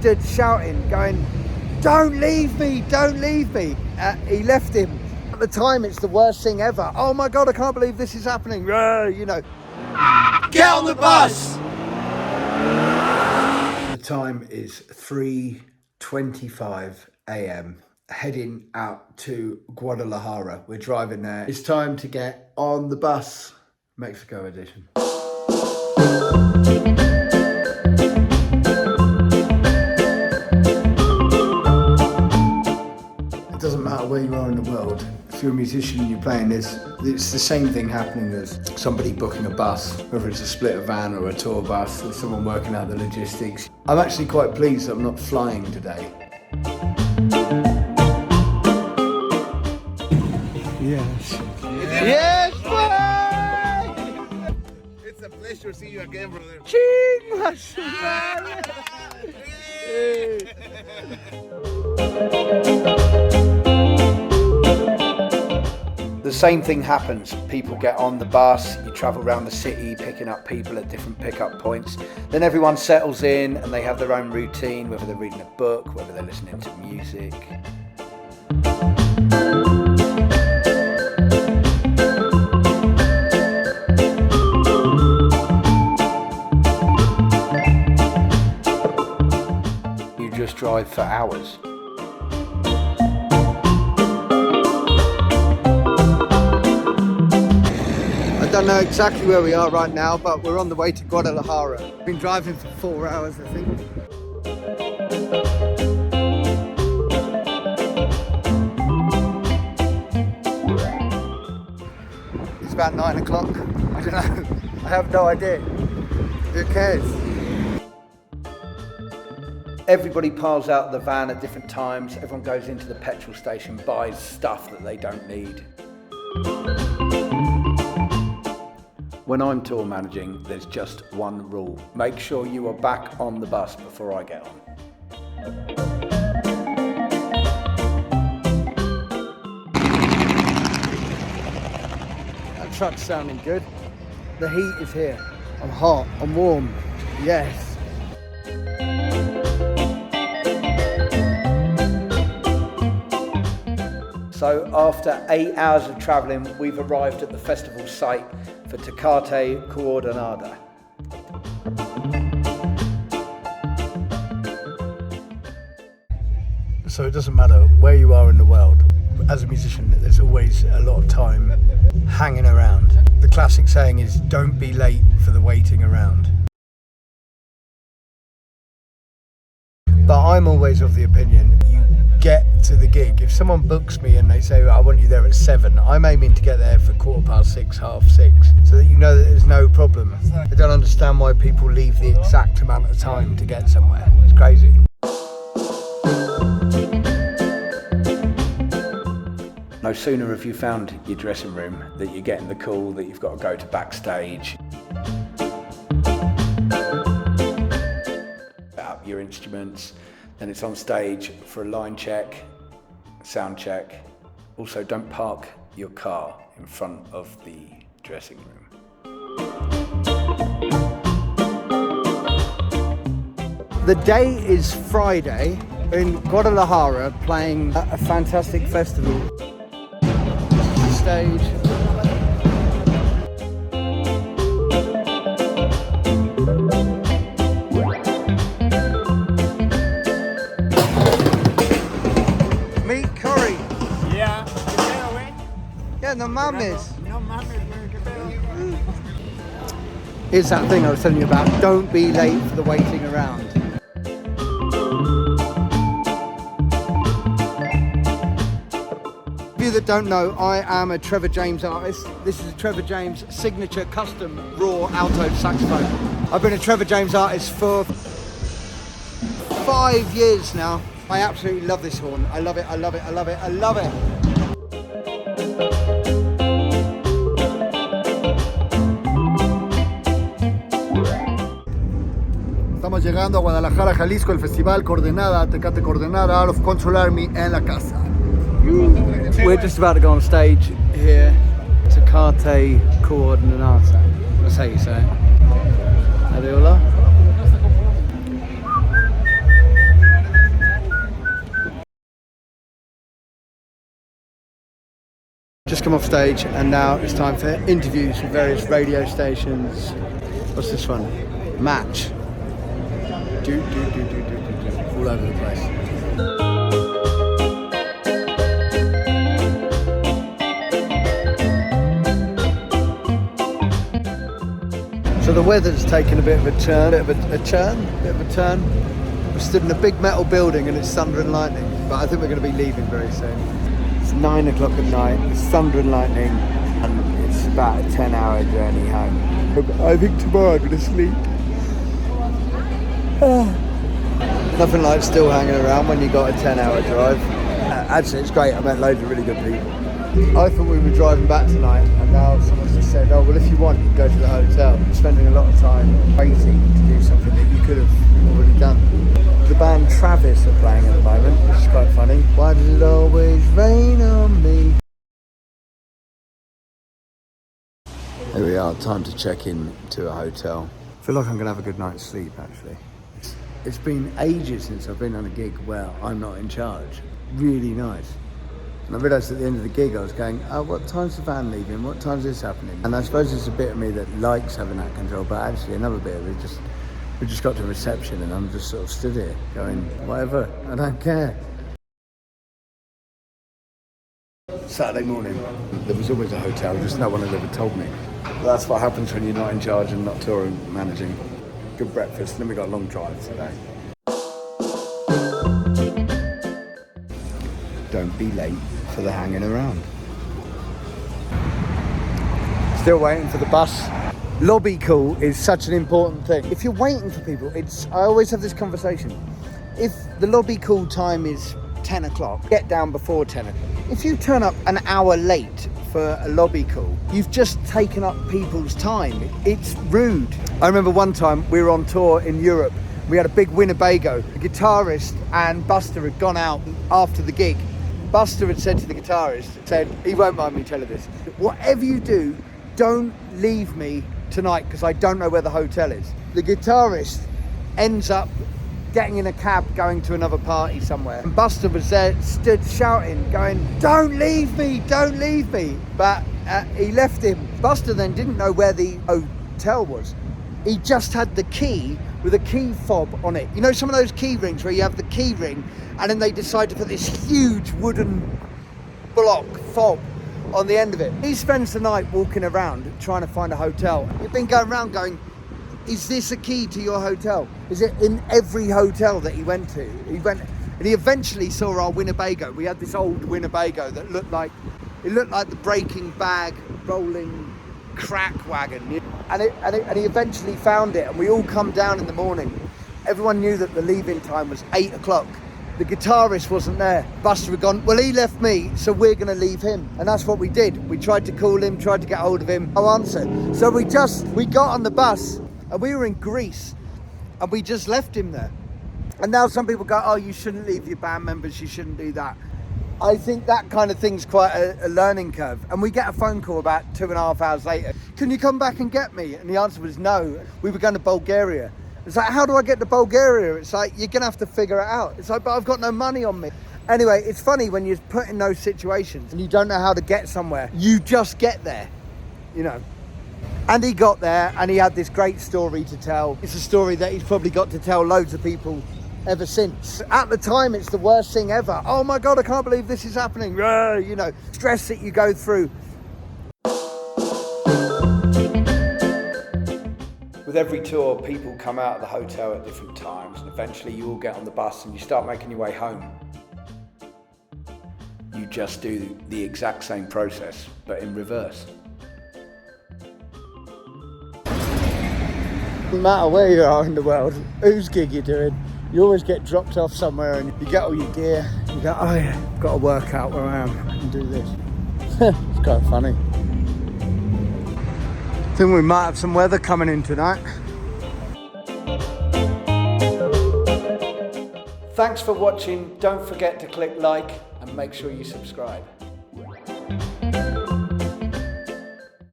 stood shouting, going, don't leave me, don't leave me. He left him. At the time, it's the worst thing ever. Oh my God, I can't believe this is happening. You know. Get on the bus! The time is 3:25 a.m. heading out to Guadalajara. We're driving there. It's time to get on the bus. Mexico edition. It doesn't matter where you are in the world. If you're a musician and you're playing this, it's the same thing happening as somebody booking a bus, whether it's a split van or a tour bus or someone working out the logistics. I'm actually quite pleased that I'm not flying today. Yes. Yes, boy! It's a pleasure to see you again, brother. Chingas! The same thing happens. People get on the bus, you travel around the city picking up people at different pickup points. Then everyone settles in and they have their own routine, whether they're reading a book, whether they're listening to music. You just drive for hours. I don't know exactly where we are right now, but we're on the way to Guadalajara. We've been driving for 4 hours, I think. It's about 9 o'clock. I don't know. I have no idea. Who cares? Everybody piles out of the van at different times. Everyone goes into the petrol station, buys stuff that they don't need. When I'm tour managing, there's just one rule. Make sure you are back on the bus before I get on. That truck's sounding good. The heat is here. I'm hot, I'm warm. Yes. So after 8 hours of traveling, we've arrived at the festival site for Tecate Coordinada. So it doesn't matter where you are in the world. As a musician, there's always a lot of time hanging around. The classic saying is, don't be late for the waiting around. But I'm always of the opinion, you get to the gig. If someone books me and they say, I want you there at 7, I'm aiming to get there for 6:15, 6:30, so that you know that there's no problem. I don't understand why people leave the exact amount of time to get somewhere. It's crazy. No sooner have you found your dressing room that you're getting the call that you've got to go to backstage. Set up your instruments, then it's on stage for a line check, sound check. Also, don't park your car in front of the dressing room. The day is Friday in Guadalajara, playing at a fantastic festival. Stage. Meat curry. Yeah. Yeah, no mames. No mames, man. ¿Qué pedo? Here's that thing I was telling you about. Don't be late for the waiting around. For you that don't know, I am a Trevor James artist. This is a Trevor James signature custom raw alto saxophone. I've been a Trevor James artist for 5 years now. I absolutely love this horn. I love it, I love it, I love it, I love it. Estamos llegando a Guadalajara, Jalisco, el Festival Coordinada, Tecate Coordinada, Out of Control Army en la casa. We're just about to go on stage here. Tecate Coordinada. That's how you say it. Adrian. just come off stage, and now it's time for interviews with various radio stations. What's this one? Match. Do. All over the place. So the weather's taken a bit of a turn, We're stood in a big metal building and it's thunder and lightning, but I think we're going to be leaving very soon. It's 9 o'clock at night, it's thunder and lightning, and it's about a 10-hour journey home. I think tomorrow I'm going to sleep. Nothing like still hanging around when you got a 10-hour drive. Actually, it's great. I met loads of really good people. I thought we were driving back tonight, and now someone's just said, oh, well, if you want, you can go to the hotel. Spending a lot of time waiting to do something that you could have already done. The band Travis are playing at the moment, which is quite funny. Why does it always rain on me? Here we are, time to check in to a hotel. I feel like I'm going to have a good night's sleep, actually. It's been ages since I've been on a gig where I'm not in charge. Really nice. And I realised at the end of the gig I was going, oh, what time's the van leaving? What time's this happening? And I suppose there's a bit of me that likes having that control, but actually another bit of it we just got to reception and I'm just sort of stood here going, whatever, I don't care. Saturday morning, there was always a hotel, just no one had ever told me. But that's what happens when you're not in charge and not touring managing. Good breakfast, then we got a long drive today. Don't be late for the hanging around. Still waiting for the bus. Lobby call is such an important thing. If you're waiting for people, I always have this conversation. If the lobby call time is 10 o'clock, get down before 10 o'clock. If you turn up an hour late for a lobby call, you've just taken up people's time. It's rude. I remember one time we were on tour in Europe. We had a big Winnebago. The guitarist and Buster had gone out after the gig. Buster had said to the guitarist, he won't mind me telling this, whatever you do, don't leave me tonight because I don't know where the hotel is. The guitarist ends up getting in a cab going to another party somewhere. And Buster was there, stood shouting, going, don't leave me. But he left him. Buster then didn't know where the hotel was. He just had the key with a key fob on it. You know some of those key rings where you have the key ring and then they decide to put this huge wooden block fob on the end of it. He spends the night walking around trying to find a hotel. He'd been going around going, is this a key to your hotel? Is it in every hotel that he went to? He went and he eventually saw our Winnebago. We had this old Winnebago that looked like the Breaking Bag rolling crack wagon. And he eventually found it, and we all come down in the morning. Everyone knew that the leaving time was 8 o'clock. The guitarist wasn't there. Buster had gone, well, he left me, so we're going to leave him. And that's what we did. We tried to call him, tried to get hold of him. No answer. So we got on the bus, and we were in Greece, and we just left him there. And now some people go, oh, you shouldn't leave your band members, you shouldn't do that. I think that kind of thing's quite a learning curve. And we get a phone call about 2.5 hours later. Can you come back and get me? And the answer was no. We were going to Bulgaria. It's like, how do I get to Bulgaria? It's like, you're going to have to figure it out. It's like, but I've got no money on me. Anyway, it's funny when you're put in those situations and you don't know how to get somewhere. You just get there, you know. And he got there and he had this great story to tell. It's a story that he's probably got to tell loads of people ever since. At the time, it's the worst thing ever. Oh my God, I can't believe this is happening. You know, stress that you go through. With every tour, people come out of the hotel at different times, and eventually you all get on the bus and you start making your way home. You just do the exact same process, but in reverse. No matter where you are in the world, whose gig you're doing, you always get dropped off somewhere and you get all your gear. You go, oh yeah, I've got to work out where I am and do this. It's quite funny. I think we might have some weather coming in tonight. Thanks for watching. Don't forget to click like and make sure you subscribe.